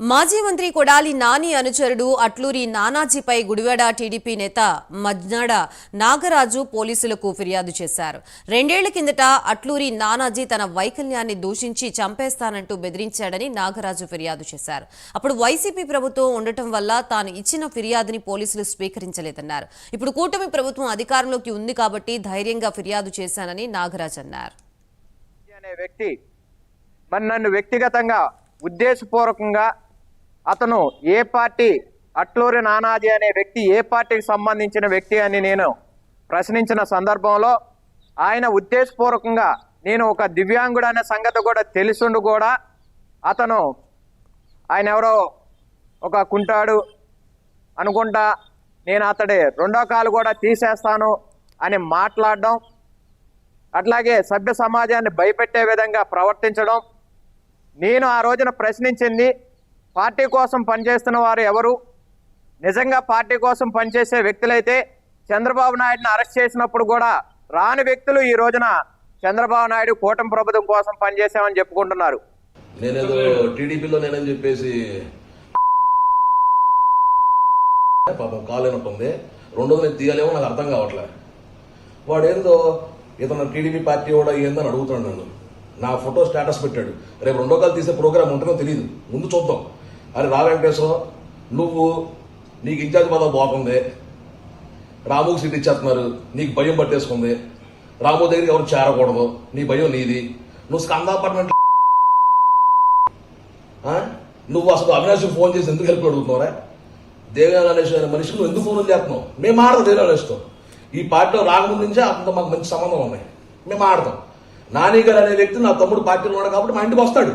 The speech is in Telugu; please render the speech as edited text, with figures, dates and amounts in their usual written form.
మాజీ మంత్రి కొడాలి నాని అనుచరుడు అట్లూరి నానాజీపై గుడివాడ టీడీపీ నేత మజ్నాడ నాగరాజు పోలీసులకు ఫిర్యాదు చేశారు. 2 ఏళ్ల కిందట అట్లూరి నానాజీ తన వైకల్యాన్ని దూషించి చంపేస్తానంటూ బెదిరించాడని నాగరాజు ఫిర్యాదు చేశారు. అప్పుడు వైసీపీ ప్రభుత్వం ఉండటం వల్ల తాను ఇచ్చిన ఫిర్యాదుని పోలీసులు స్వీకరించలేదన్నారు. ఇప్పుడు కూటమి ప్రభుత్వం అధికారంలోకి ఉంది కాబట్టి ధైర్యంగా ఫిర్యాదు చేశానని నాగరాజు అన్నారు. నన్ను వ్యక్తిగతంగా ఉద్దేశపూర్వకంగా అతను ఏ పార్టీ, అట్లూరి నానాజీ అనే వ్యక్తి ఏ పార్టీకి సంబంధించిన వ్యక్తి అని నేను ప్రశ్నించిన సందర్భంలో ఆయన ఉద్దేశపూర్వకంగా నేను ఒక దివ్యాంగుడు అనే సంగతి కూడా తెలిసిండు కూడా ఆయన ఎవరో ఒక కుంటాడు అనుకుంటా నేను అతడి రెండో కాలు కూడా తీసేస్తాను అని మాట్లాడడం, అట్లాగే సభ్య సమాజాన్ని భయపెట్టే విధంగా ప్రవర్తించడం. నేను ఆ రోజున ప్రశ్నించింది పార్టీ కోసం పనిచేస్తున్న వారు ఎవరు, నిజంగా పార్టీ కోసం పనిచేసే వ్యక్తులైతే చంద్రబాబు నాయుడుని అరెస్ట్ చేసినప్పుడు కూడా రాని వ్యక్తులు ఈ రోజున చంద్రబాబు నాయుడు కూటమి ప్రభుత్వం కోసం పనిచేసామని చెప్పుకుంటున్నారు. నేనేదో టీడీపీలో నేనని చెప్పేసి పాపం కాలేనట్టుంది, రెండోది నేను తీయాలేమో నాకు అర్థం కావట్లే. వాడేందో ఇతను టీడీపీ పార్టీ కూడా ఏందని అడుగుతున్నాడు నన్ను. నా ఫోటో స్టేటస్ పెట్టాడు, రేపు రెండో కాలు తీసే ప్రోగ్రామ్ ఉంటుందో తెలియదు, ముందు చూద్దాం. అరే రా వెంకటేశ్వరం, నువ్వు నీకు ఇన్ఛార్జ్ పదవి పోతుంది, రాముకు సీట్ ఇచ్చేస్తున్నారు, నీకు భయం పట్టేసుకుంది, రాము దగ్గరికి ఎవరు చేరకూడదు, నీ భయం నీది, నువ్వు స్కంద అపార్ట్మెంట్ నువ్వు అసలు అవినాష్ ఫోన్ చేసి ఎందుకు హెల్ప్ అడుగుతున్నారా? దేవయానేష్ అనే మనిషికి నువ్వు ఎందుకు ఫోన్ చేస్తున్నావు? మేము ఆడతాం దేవయానేష్తో, ఈ పార్టీలో రాకముందు నుంచే అతనితో మాకు మంచి సంబంధం ఉన్నాయి, మేము ఆడతాం. నాని గారు అనే వ్యక్తి నా తమ్ముడు పార్టీలో ఉన్నాడు కాబట్టి మా ఇంటికి వస్తాడు.